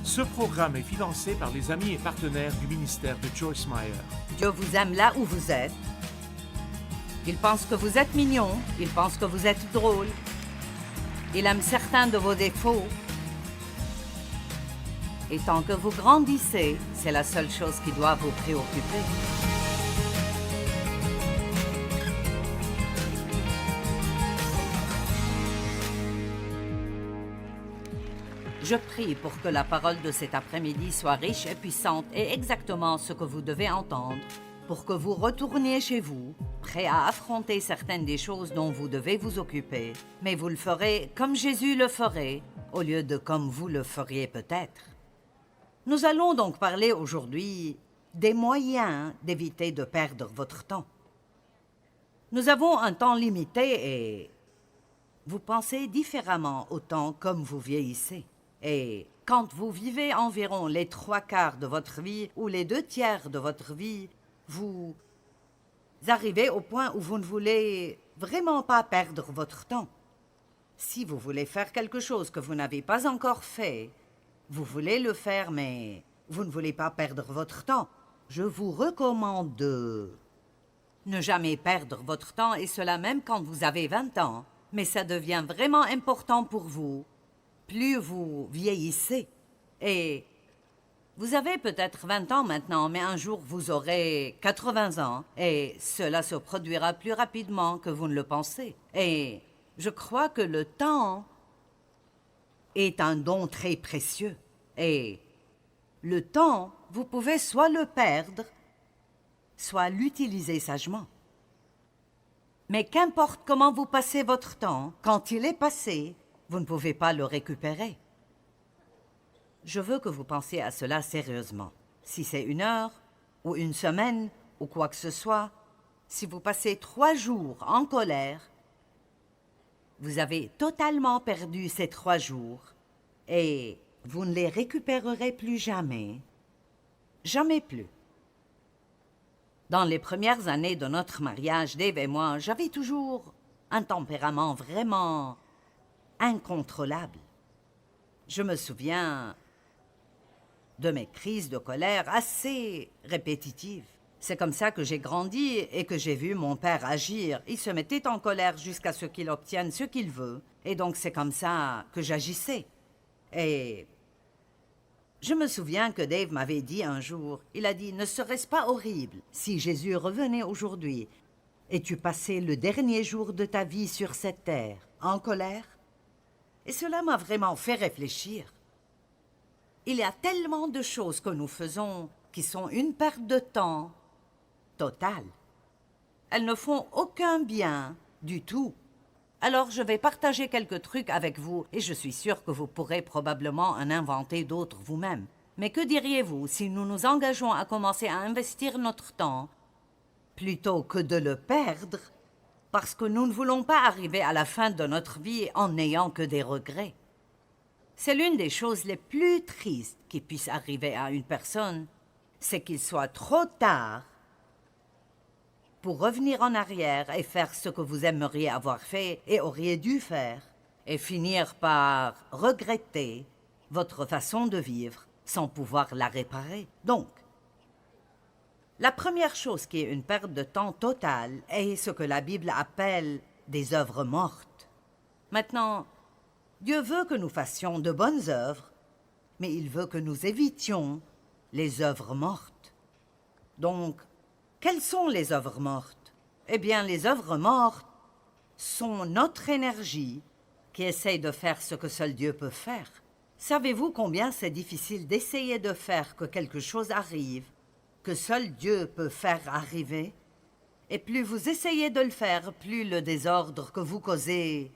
Ce programme est financé par les amis et partenaires du ministère de Joyce Meyer. Dieu vous aime là où vous êtes. Il pense que vous êtes mignon. Il pense que vous êtes drôle. Il aime certains de vos défauts. Et tant que vous grandissez, c'est la seule chose qui doit vous préoccuper. Je prie pour que la parole de cet après-midi soit riche et puissante et exactement ce que vous devez entendre, pour que vous retourniez chez vous, prêt à affronter certaines des choses dont vous devez vous occuper, mais vous le ferez comme Jésus le ferait, au lieu de comme vous le feriez peut-être. Nous allons donc parler aujourd'hui des moyens d'éviter de perdre votre temps. Nous avons un temps limité et vous pensez différemment au temps comme vous vieillissez. Et quand vous vivez environ les 3/4 de votre vie ou les 2/3 de votre vie, vous arrivez au point où vous ne voulez vraiment pas perdre votre temps. Si vous voulez faire quelque chose que vous n'avez pas encore fait, vous voulez le faire, mais vous ne voulez pas perdre votre temps, je vous recommande de ne jamais perdre votre temps, et cela même quand vous avez 20 ans. Mais ça devient vraiment important pour vous plus vous vieillissez. Et vous avez peut-être 20 ans maintenant, mais un jour vous aurez 80 ans, et cela se produira plus rapidement que vous ne le pensez. Et je crois que le temps est un don très précieux. Et le temps, vous pouvez soit le perdre, soit l'utiliser sagement. Mais qu'importe comment vous passez votre temps, quand il est passé, vous ne pouvez pas le récupérer. Je veux que vous pensiez à cela sérieusement. Si c'est 1 heure, ou 1 semaine, ou quoi que ce soit, si vous passez 3 jours en colère, vous avez totalement perdu ces 3 jours, et vous ne les récupérerez plus jamais. Jamais plus. Dans les premières années de notre mariage, Dave et moi, j'avais toujours un tempérament vraiment incontrôlable. Je me souviens de mes crises de colère assez répétitives. C'est comme ça que j'ai grandi et que j'ai vu mon père agir. Il se mettait en colère jusqu'à ce qu'il obtienne ce qu'il veut. Et donc c'est comme ça que j'agissais. Et je me souviens que Dave m'avait dit un jour, il a dit « Ne serait-ce pas horrible si Jésus revenait aujourd'hui et tu passais le dernier jour de ta vie sur cette terre en colère ?» Et cela m'a vraiment fait réfléchir. Il y a tellement de choses que nous faisons qui sont une perte de temps totale. Elles ne font aucun bien du tout. Alors je vais partager quelques trucs avec vous et je suis sûre que vous pourrez probablement en inventer d'autres vous-même. Mais que diriez-vous si nous nous engageons à commencer à investir notre temps plutôt que de le perdre parce que nous ne voulons pas arriver à la fin de notre vie en n'ayant que des regrets? C'est l'une des choses les plus tristes qui puissent arriver à une personne, c'est qu'il soit trop tard pour revenir en arrière et faire ce que vous aimeriez avoir fait et auriez dû faire, et finir par regretter votre façon de vivre sans pouvoir la réparer. Donc, la première chose qui est une perte de temps totale est ce que la Bible appelle des œuvres mortes. Maintenant, Dieu veut que nous fassions de bonnes œuvres, mais il veut que nous évitions les œuvres mortes. Donc, quelles sont les œuvres mortes? Eh bien, les œuvres mortes sont notre énergie qui essaye de faire ce que seul Dieu peut faire. Savez-vous combien c'est difficile d'essayer de faire que quelque chose arrive que seul Dieu peut faire arriver? Et plus vous essayez de le faire, plus le désordre que vous causez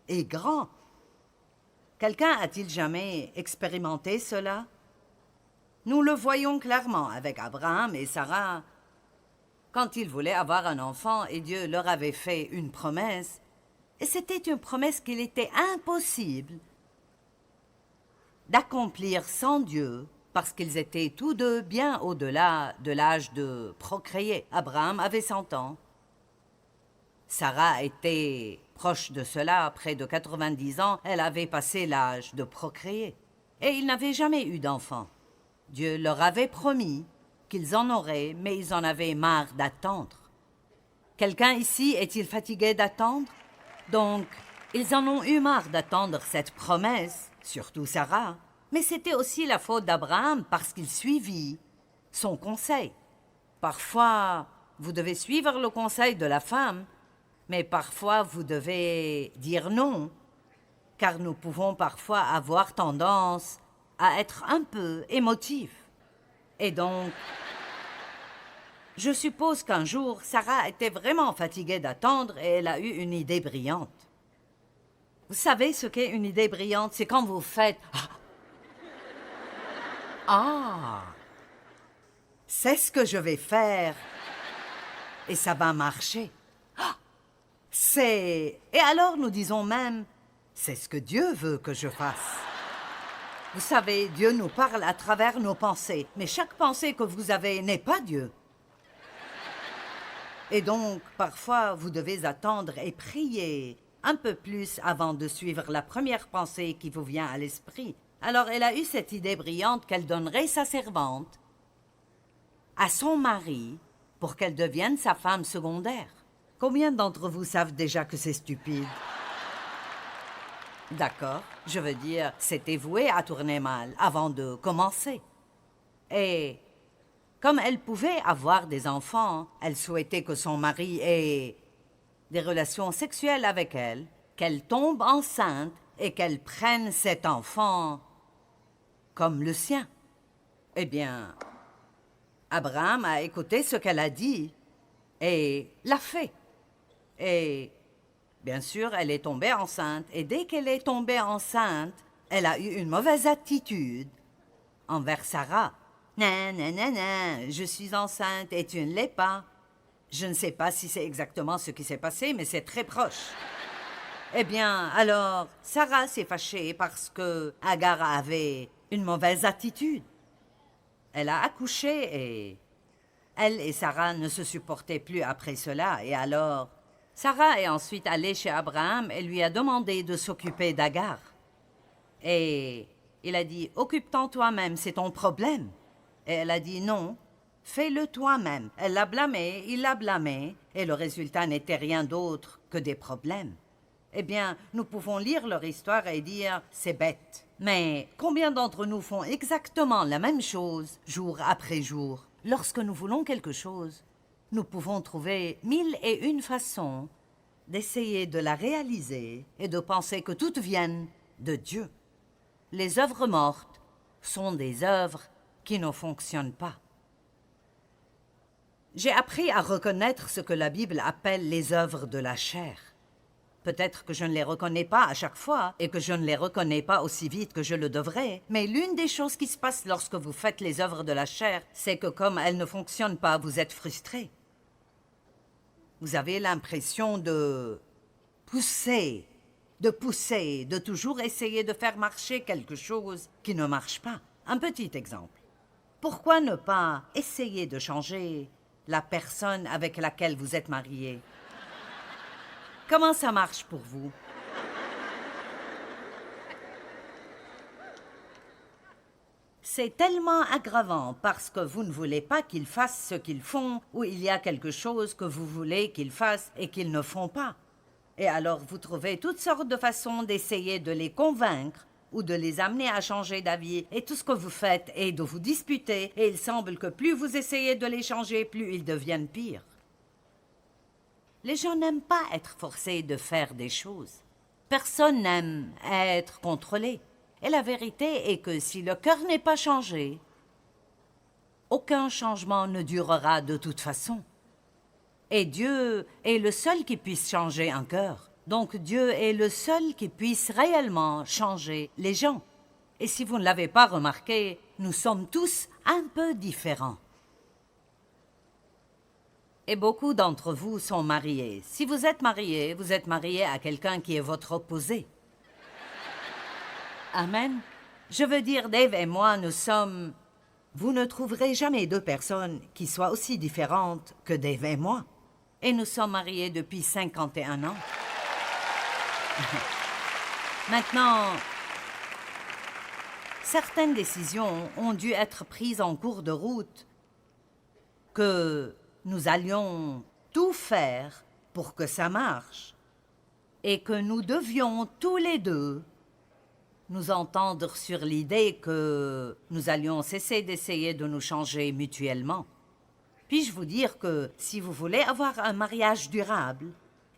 est grand. Quelqu'un a-t-il jamais expérimenté cela? Nous le voyons clairement avec Abraham et Sarah. Quand ils voulaient avoir un enfant et Dieu leur avait fait une promesse, et c'était une promesse qu'il était impossible d'accomplir sans Dieu, parce qu'ils étaient tous deux bien au-delà de l'âge de procréer. Abraham avait 100 ans. Sarah était proche de cela, près de 90 ans, elle avait passé l'âge de procréer. et ils n'avaient jamais eu d'enfants. Dieu leur avait promis qu'ils en auraient, mais ils en avaient marre d'attendre. Quelqu'un ici est-il fatigué d'attendre? Donc, ils en ont eu marre d'attendre cette promesse, surtout Sarah. Mais c'était aussi la faute d'Abraham parce qu'il suivit son conseil. Parfois, vous devez suivre le conseil de la femme, mais parfois vous devez dire non, car nous pouvons parfois avoir tendance à être un peu émotifs. Et donc, je suppose qu'un jour, Sarah était vraiment fatiguée d'attendre et elle a eu une idée brillante. Vous savez ce qu'est une idée brillante? C'est quand vous faites « Ah, c'est ce que je vais faire et ça va marcher. Ah, c'est... » Et alors nous disons même « C'est ce que Dieu veut que je fasse. » Vous savez, Dieu nous parle à travers nos pensées, mais chaque pensée que vous avez n'est pas Dieu. Et donc, parfois, vous devez attendre et prier un peu plus avant de suivre la première pensée qui vous vient à l'esprit. Alors, elle a eu cette idée brillante qu'elle donnerait sa servante à son mari pour qu'elle devienne sa femme secondaire. Combien d'entre vous savent déjà que c'est stupide? D'accord, je veux dire, c'était voué à tourner mal avant de commencer. Et comme elle pouvait avoir des enfants, elle souhaitait que son mari ait des relations sexuelles avec elle, qu'elle tombe enceinte et qu'elle prenne cet enfant comme le sien. Eh bien, Abraham a écouté ce qu'elle a dit et l'a fait. Et bien sûr, elle est tombée enceinte. Et dès qu'elle est tombée enceinte, elle a eu une mauvaise attitude envers Sarah. Non, non, non, non, je suis enceinte et tu ne l'es pas. Je ne sais pas si c'est exactement ce qui s'est passé, mais c'est très proche. Eh bien, alors, Sarah s'est fâchée parce que Agar avait une mauvaise attitude. Elle a accouché et elle et Sarah ne se supportaient plus après cela. Et alors, Sarah est ensuite allée chez Abraham et lui a demandé de s'occuper d'Agar. Et il a dit, occupe-t'en toi-même, c'est ton problème. Et elle a dit non, fais-le toi-même. Elle l'a blâmé, il l'a blâmé, et le résultat n'était rien d'autre que des problèmes. Eh bien, nous pouvons lire leur histoire et dire « c'est bête ». Mais combien d'entre nous font exactement la même chose, jour après jour? Lorsque nous voulons quelque chose, nous pouvons trouver 1001 façons d'essayer de la réaliser et de penser que toutes viennent de Dieu. Les œuvres mortes sont des œuvres qui ne fonctionnent pas. J'ai appris à reconnaître ce que la Bible appelle les œuvres de la chair. Peut-être que je ne les reconnais pas à chaque fois et que je ne les reconnais pas aussi vite que je le devrais, mais l'une des choses qui se passe lorsque vous faites les œuvres de la chair, c'est que comme elles ne fonctionnent pas, vous êtes frustré. Vous avez l'impression de pousser, de toujours essayer de faire marcher quelque chose qui ne marche pas. Un petit exemple. Pourquoi ne pas essayer de changer la personne avec laquelle vous êtes marié? Comment ça marche pour vous? C'est tellement aggravant parce que vous ne voulez pas qu'ils fassent ce qu'ils font ou il y a quelque chose que vous voulez qu'ils fassent et qu'ils ne font pas. Et alors vous trouvez toutes sortes de façons d'essayer de les convaincre ou de les amener à changer d'avis, et tout ce que vous faites est de vous disputer, et il semble que plus vous essayez de les changer, plus ils deviennent pires. Les gens n'aiment pas être forcés de faire des choses. Personne n'aime être contrôlé. Et la vérité est que si le cœur n'est pas changé, aucun changement ne durera de toute façon. Et Dieu est le seul qui puisse changer un cœur. Donc Dieu est le seul qui puisse réellement changer les gens. Et si vous ne l'avez pas remarqué, nous sommes tous un peu différents. Et beaucoup d'entre vous sont mariés. Si vous êtes marié à quelqu'un qui est votre opposé. Amen. Je veux dire, Dave et moi, nous sommes... Vous ne trouverez jamais deux personnes qui soient aussi différentes que Dave et moi. Et nous sommes mariés depuis 51 ans. Maintenant, certaines décisions ont dû être prises en cours de route, que nous allions tout faire pour que ça marche, et que nous devions tous les deux nous entendre sur l'idée que nous allions cesser d'essayer de nous changer mutuellement. Puis-je vous dire que si vous voulez avoir un mariage durable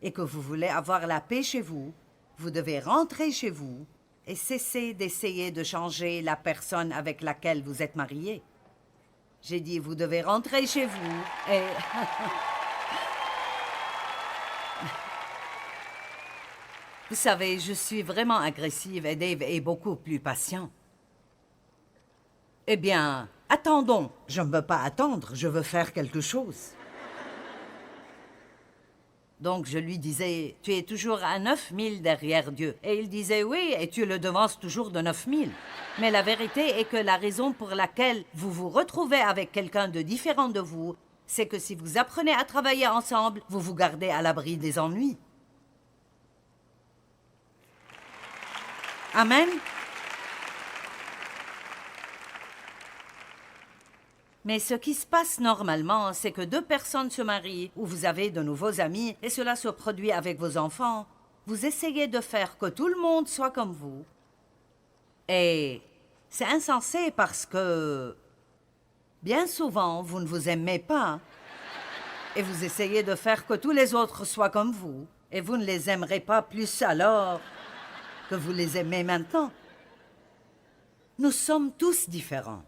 et que vous voulez avoir la paix chez vous, vous devez rentrer chez vous et cesser d'essayer de changer la personne avec laquelle vous êtes marié. J'ai dit, vous devez rentrer chez vous et... Vous savez, je suis vraiment agressive et Dave est beaucoup plus patient. Eh bien, attendons. Je ne veux pas attendre, je veux faire quelque chose. Donc je lui disais, tu es toujours à 9000 derrière Dieu. Et il disait, oui, et tu le devances toujours de 9000. Mais la vérité est que la raison pour laquelle vous vous retrouvez avec quelqu'un de différent de vous, c'est que si vous apprenez à travailler ensemble, vous vous gardez à l'abri des ennuis. Amen. Mais ce qui se passe normalement, c'est que deux personnes se marient ou vous avez de nouveaux amis et cela se produit avec vos enfants. Vous essayez de faire que tout le monde soit comme vous. Et c'est insensé parce que bien souvent, vous ne vous aimez pas et vous essayez de faire que tous les autres soient comme vous et vous ne les aimerez pas plus alors que vous les aimez maintenant. Nous sommes tous différents.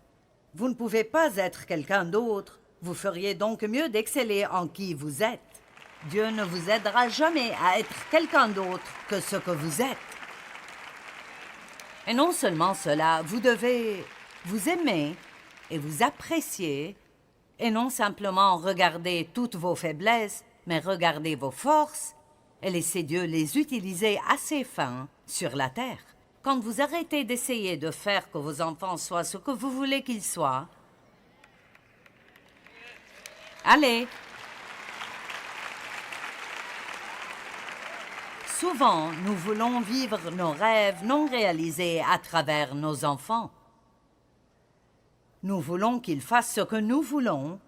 Vous ne pouvez pas être quelqu'un d'autre. Vous feriez donc mieux d'exceller en qui vous êtes. Dieu ne vous aidera jamais à être quelqu'un d'autre que ce que vous êtes. Et non seulement cela, vous devez vous aimer et vous apprécier et non simplement regarder toutes vos faiblesses, mais regarder vos forces et laisser Dieu les utiliser à ses fins sur la terre. Quand vous arrêtez d'essayer de faire que vos enfants soient ce que vous voulez qu'ils soient, allez. Souvent, nous voulons vivre nos rêves non réalisés à travers nos enfants. Nous voulons qu'ils fassent ce que nous voulons,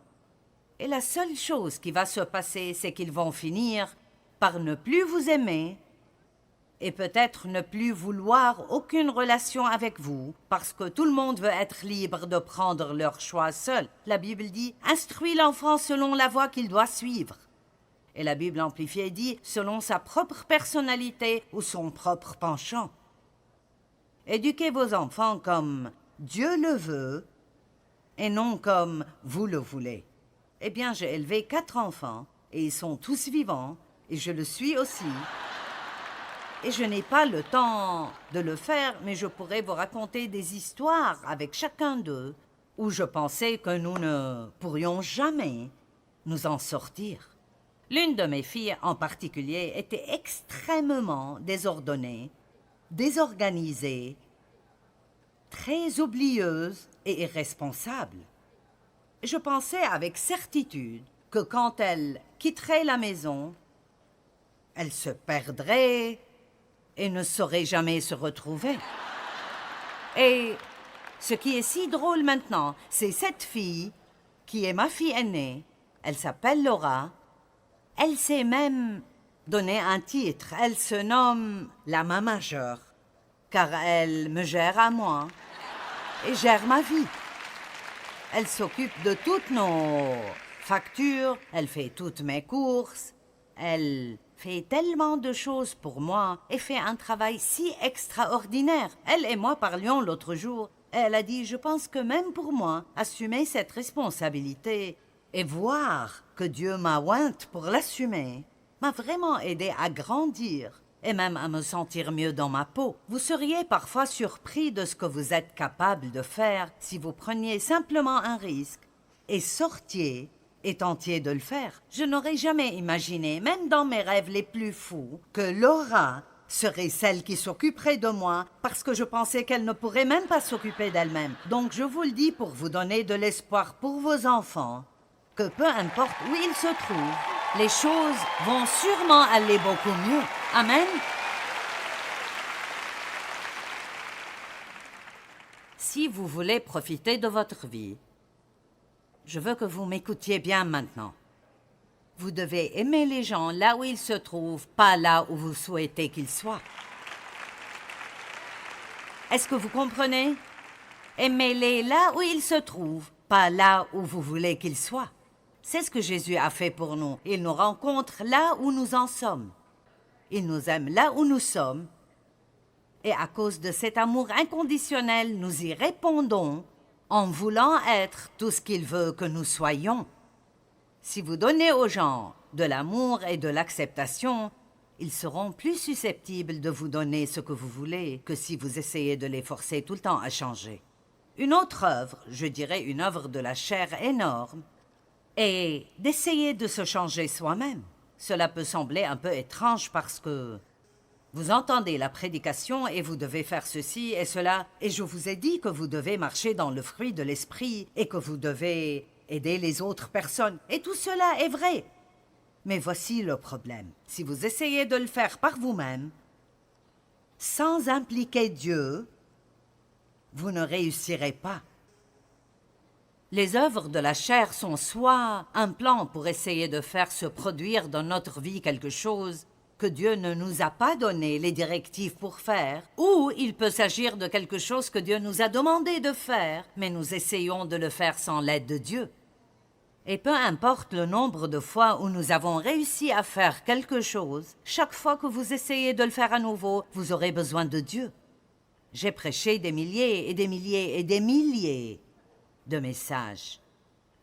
et la seule chose qui va se passer, c'est qu'ils vont finir par ne plus vous aimer et peut-être ne plus vouloir aucune relation avec vous parce que tout le monde veut être libre de prendre leur choix seul. La Bible dit « Instruis l'enfant selon la voie qu'il doit suivre ». Et la Bible amplifiée dit « selon sa propre personnalité ou son propre penchant ». Éduquez vos enfants comme Dieu le veut et non comme vous le voulez. Eh bien, j'ai élevé 4 enfants et ils sont tous vivants et je le suis aussi. Et je n'ai pas le temps de le faire, mais je pourrais vous raconter des histoires avec chacun d'eux où je pensais que nous ne pourrions jamais nous en sortir. L'une de mes filles en particulier était extrêmement désordonnée, désorganisée, très oublieuse et irresponsable. Je pensais avec certitude que quand elle quitterait la maison, elle se perdrait et ne saurait jamais se retrouver. Et ce qui est si drôle maintenant, c'est cette fille, qui est ma fille aînée, elle s'appelle Laura, elle s'est même donné un titre, elle se nomme la main majeure, car elle me gère à moi et gère ma vie. Elle s'occupe de toutes nos factures, elle fait toutes mes courses, elle fait tellement de choses pour moi et fait un travail si extraordinaire. Elle et moi parlions l'autre jour. Elle a dit, je pense que même pour moi, assumer cette responsabilité et voir que Dieu m'a ointe pour l'assumer m'a vraiment aidé à grandir et même à me sentir mieux dans ma peau. Vous seriez parfois surpris de ce que vous êtes capable de faire si vous preniez simplement un risque et sortiez et tentiez de le faire. Je n'aurais jamais imaginé, même dans mes rêves les plus fous, que Laura serait celle qui s'occuperait de moi parce que je pensais qu'elle ne pourrait même pas s'occuper d'elle-même. Donc je vous le dis pour vous donner de l'espoir pour vos enfants, que peu importe où ils se trouvent, les choses vont sûrement aller beaucoup mieux. Amen. Si vous voulez profiter de votre vie, je veux que vous m'écoutiez bien maintenant. Vous devez aimer les gens là où ils se trouvent, pas là où vous souhaitez qu'ils soient. Est-ce que vous comprenez? Aimez-les là où ils se trouvent, pas là où vous voulez qu'ils soient. C'est ce que Jésus a fait pour nous. Il nous rencontre là où nous en sommes. Il nous aime là où nous sommes. Et à cause de cet amour inconditionnel, nous y répondons en voulant être tout ce qu'il veut que nous soyons. Si vous donnez aux gens de l'amour et de l'acceptation, ils seront plus susceptibles de vous donner ce que vous voulez que si vous essayez de les forcer tout le temps à changer. Une autre œuvre, je dirais une œuvre de la chair énorme, est d'essayer de se changer soi-même. Cela peut sembler un peu étrange parce que vous entendez la prédication et vous devez faire ceci et cela, et je vous ai dit que vous devez marcher dans le fruit de l'esprit et que vous devez aider les autres personnes, et tout cela est vrai. Mais voici le problème. Si vous essayez de le faire par vous-même, sans impliquer Dieu, vous ne réussirez pas. Les œuvres de la chair sont soit un plan pour essayer de faire se produire dans notre vie quelque chose que Dieu ne nous a pas donné les directives pour faire, ou il peut s'agir de quelque chose que Dieu nous a demandé de faire, mais nous essayons de le faire sans l'aide de Dieu. Et peu importe le nombre de fois où nous avons réussi à faire quelque chose, chaque fois que vous essayez de le faire à nouveau, vous aurez besoin de Dieu. J'ai prêché des milliers et des milliers et des milliers de messages.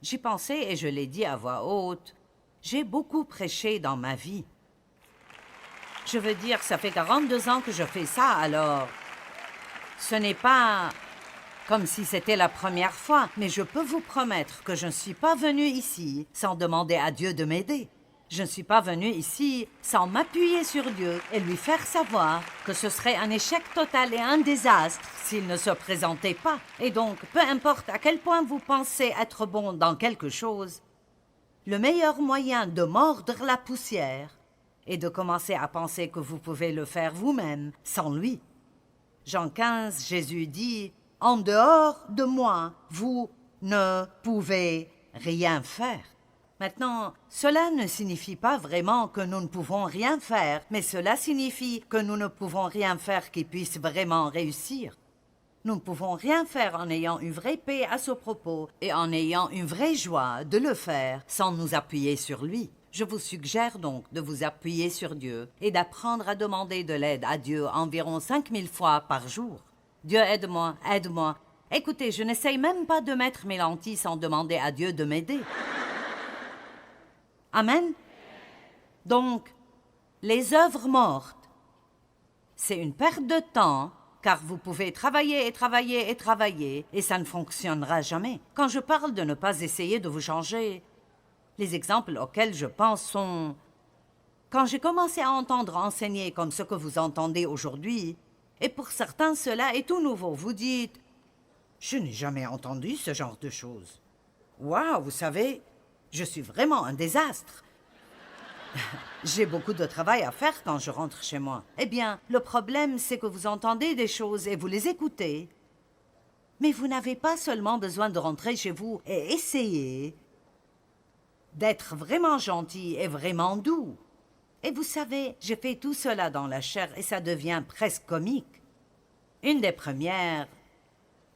J'y pensais et je l'ai dit à voix haute. J'ai beaucoup prêché dans ma vie. Je veux dire, ça fait 42 ans que je fais ça, alors ce n'est pas comme si c'était la première fois, mais je peux vous promettre que je ne suis pas venue ici sans demander à Dieu de m'aider. Je ne suis pas venue ici sans m'appuyer sur Dieu et lui faire savoir que ce serait un échec total et un désastre s'il ne se présentait pas. Et donc, peu importe à quel point vous pensez être bon dans quelque chose, le meilleur moyen de mordre la poussière est de commencer à penser que vous pouvez le faire vous-même, sans lui. Jean 15, Jésus dit « En dehors de moi, vous ne pouvez rien faire. » Maintenant, cela ne signifie pas vraiment que nous ne pouvons rien faire, mais cela signifie que nous ne pouvons rien faire qui puisse vraiment réussir. Nous ne pouvons rien faire en ayant une vraie paix à ce propos et en ayant une vraie joie de le faire sans nous appuyer sur lui. Je vous suggère donc de vous appuyer sur Dieu et d'apprendre à demander de l'aide à Dieu environ 5000 fois par jour. Dieu, aide-moi, aide-moi. Écoutez, je n'essaye même pas de mettre mes lentilles sans demander à Dieu de m'aider. Amen. Donc, les œuvres mortes, c'est une perte de temps, car vous pouvez travailler et travailler et travailler, et ça ne fonctionnera jamais. Quand je parle de ne pas essayer de vous changer, les exemples auxquels je pense sont... Quand j'ai commencé à entendre enseigner comme ce que vous entendez aujourd'hui, et pour certains cela est tout nouveau, vous dites « Je n'ai jamais entendu ce genre de choses. Waouh, vous savez, je suis vraiment un désastre. J'ai beaucoup de travail à faire quand je rentre chez moi. Eh bien, le problème, c'est que vous entendez des choses et vous les écoutez. Mais vous n'avez pas seulement besoin de rentrer chez vous et essayer d'être vraiment gentil et vraiment doux. Et vous savez, j'ai fait tout cela dans la chair et ça devient presque comique. Une des premières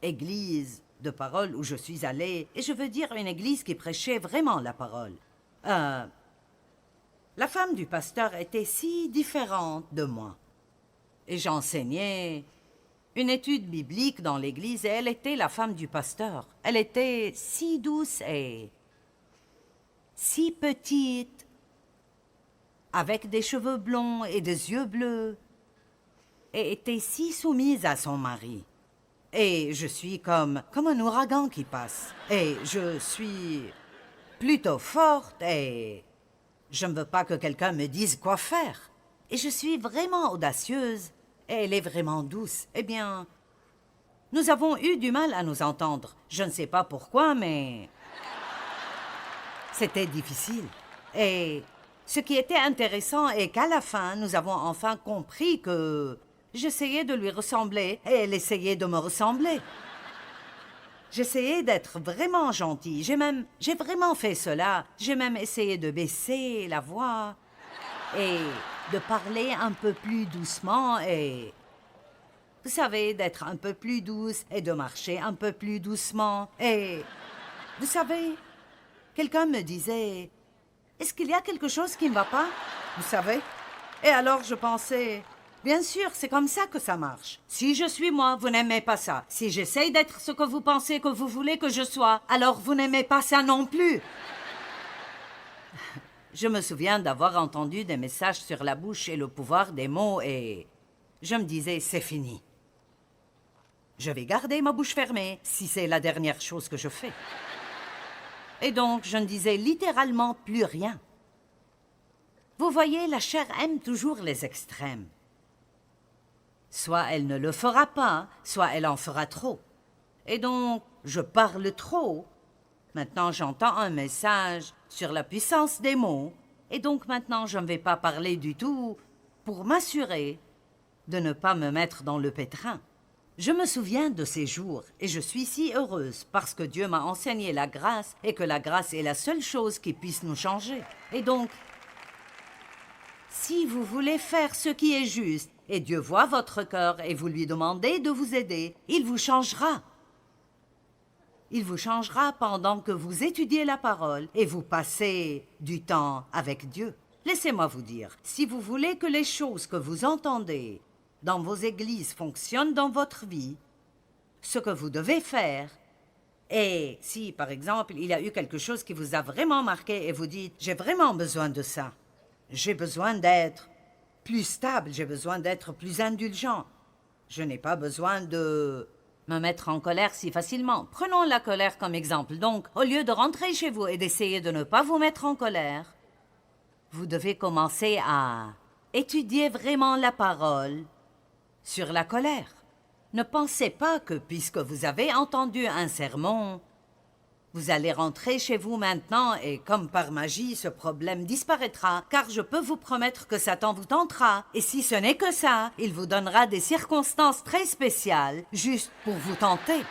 églises de parole où je suis allée, et je veux dire une église qui prêchait vraiment la parole. La femme du pasteur était si différente de moi. Et j'enseignais une étude biblique dans l'église et elle était la femme du pasteur. Elle était si douce et si petite, avec des cheveux blonds et des yeux bleus, et était si soumise à son mari. Et je suis comme un ouragan qui passe. Et je suis plutôt forte et je ne veux pas que quelqu'un me dise quoi faire. Et je suis vraiment audacieuse et elle est vraiment douce. Eh bien, nous avons eu du mal à nous entendre. Je ne sais pas pourquoi, mais c'était difficile. Et ce qui était intéressant est qu'à la fin, nous avons enfin compris que j'essayais de lui ressembler et elle essayait de me ressembler. J'essayais d'être vraiment gentil. J'ai vraiment fait cela. J'ai même essayé de baisser la voix et de parler un peu plus doucement et... Vous savez, d'être un peu plus douce et de marcher un peu plus doucement. Et, vous savez, quelqu'un me disait, est-ce qu'il y a quelque chose qui ne va pas? Vous savez? Et alors je pensais, bien sûr, c'est comme ça que ça marche. Si je suis moi, vous n'aimez pas ça. Si j'essaye d'être ce que vous pensez que vous voulez que je sois, alors vous n'aimez pas ça non plus. Je me souviens d'avoir entendu des messages sur la bouche et le pouvoir des mots et je me disais, c'est fini. Je vais garder ma bouche fermée si c'est la dernière chose que je fais. Et donc, je ne disais littéralement plus rien. Vous voyez, la chair aime toujours les extrêmes. Soit elle ne le fera pas, soit elle en fera trop. Et donc, je parle trop. Maintenant, j'entends un message sur la puissance des mots. Et donc, maintenant, je ne vais pas parler du tout pour m'assurer de ne pas me mettre dans le pétrin. Je me souviens de ces jours et je suis si heureuse parce que Dieu m'a enseigné la grâce et que la grâce est la seule chose qui puisse nous changer. Et donc, si vous voulez faire ce qui est juste et Dieu voit votre cœur et vous lui demandez de vous aider, il vous changera. Il vous changera pendant que vous étudiez la parole et vous passez du temps avec Dieu. Laissez-moi vous dire, si vous voulez que les choses que vous entendez dans vos églises fonctionnent dans votre vie, ce que vous devez faire, et si, par exemple, il y a eu quelque chose qui vous a vraiment marqué et vous dites « j'ai vraiment besoin de ça, j'ai besoin d'être plus stable, j'ai besoin d'être plus indulgent, je n'ai pas besoin de me mettre en colère si facilement. » Prenons la colère comme exemple. Donc, au lieu de rentrer chez vous et d'essayer de ne pas vous mettre en colère, vous devez commencer à étudier vraiment la parole sur la colère. Ne pensez pas que puisque vous avez entendu un sermon, vous allez rentrer chez vous maintenant et comme par magie, ce problème disparaîtra, car je peux vous promettre que Satan vous tentera. Et si ce n'est que ça, il vous donnera des circonstances très spéciales juste pour vous tenter.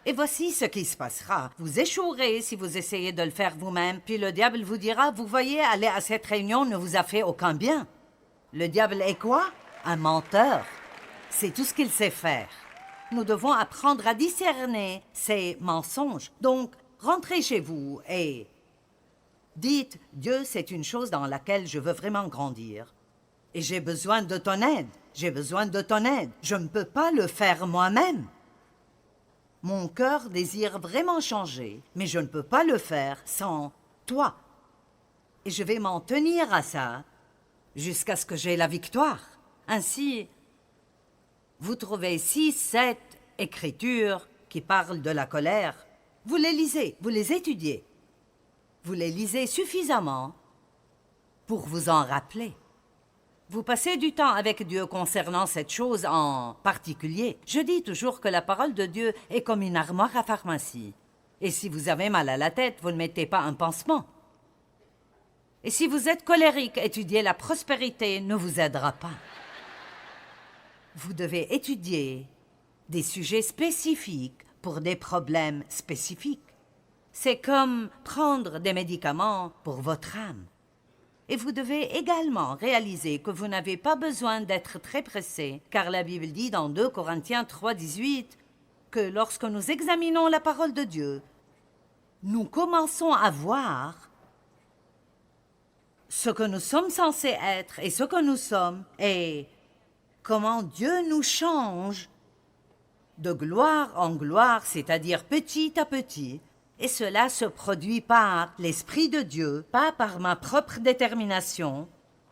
Et voici ce qui se passera. Vous échouerez si vous essayez de le faire vous-même, puis le diable vous dira, vous voyez, aller à cette réunion ne vous a fait aucun bien. Le diable est quoi? Un menteur. C'est tout ce qu'il sait faire. Nous devons apprendre à discerner ces mensonges. Donc, rentrez chez vous et dites, Dieu, c'est une chose dans laquelle je veux vraiment grandir. Et j'ai besoin de ton aide. J'ai besoin de ton aide. Je ne peux pas le faire moi-même. Mon cœur désire vraiment changer, mais je ne peux pas le faire sans toi. Et je vais m'en tenir à ça jusqu'à ce que j'aie la victoire. Ainsi, vous trouvez 6, 7 écritures qui parlent de la colère. Vous les lisez, vous les étudiez. Vous les lisez suffisamment pour vous en rappeler. Vous passez du temps avec Dieu concernant cette chose en particulier. Je dis toujours que la parole de Dieu est comme une armoire à pharmacie. Et si vous avez mal à la tête, vous ne mettez pas un pansement. Et si vous êtes colérique, étudier la prospérité ne vous aidera pas. Vous devez étudier des sujets spécifiques pour des problèmes spécifiques. C'est comme prendre des médicaments pour votre âme. Et vous devez également réaliser que vous n'avez pas besoin d'être très pressé, car la Bible dit dans 2 Corinthiens 3,18 que lorsque nous examinons la parole de Dieu, nous commençons à voir ce que nous sommes censés être et ce que nous sommes, et comment Dieu nous change de gloire en gloire, c'est-à-dire petit à petit. Et cela se produit par l'Esprit de Dieu, pas par ma propre détermination,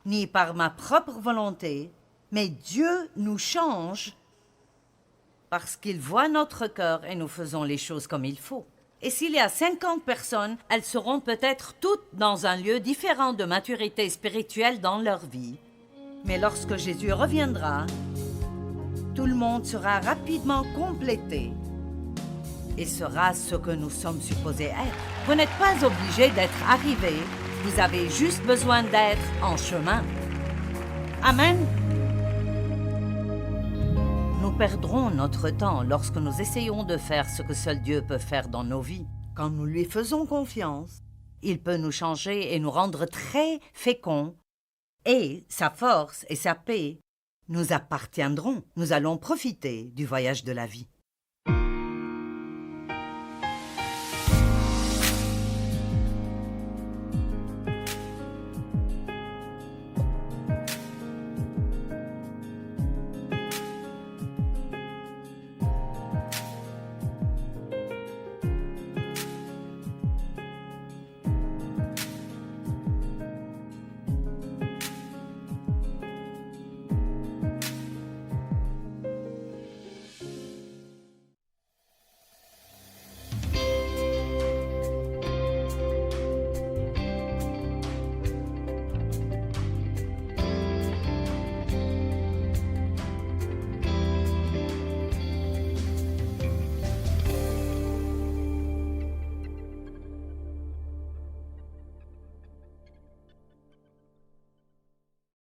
ni par ma propre volonté, mais Dieu nous change parce qu'il voit notre cœur et nous faisons les choses comme il faut. Et s'il y a 50 personnes, elles seront peut-être toutes dans un lieu différent de maturité spirituelle dans leur vie. Mais lorsque Jésus reviendra, tout le monde sera rapidement complété et sera ce que nous sommes supposés être. Vous n'êtes pas obligé d'être arrivé, vous avez juste besoin d'être en chemin. Amen. Nous perdrons notre temps lorsque nous essayons de faire ce que seul Dieu peut faire dans nos vies. Quand nous lui faisons confiance, il peut nous changer et nous rendre très féconds. Et sa force et sa paix nous appartiendront. Nous allons profiter du voyage de la vie.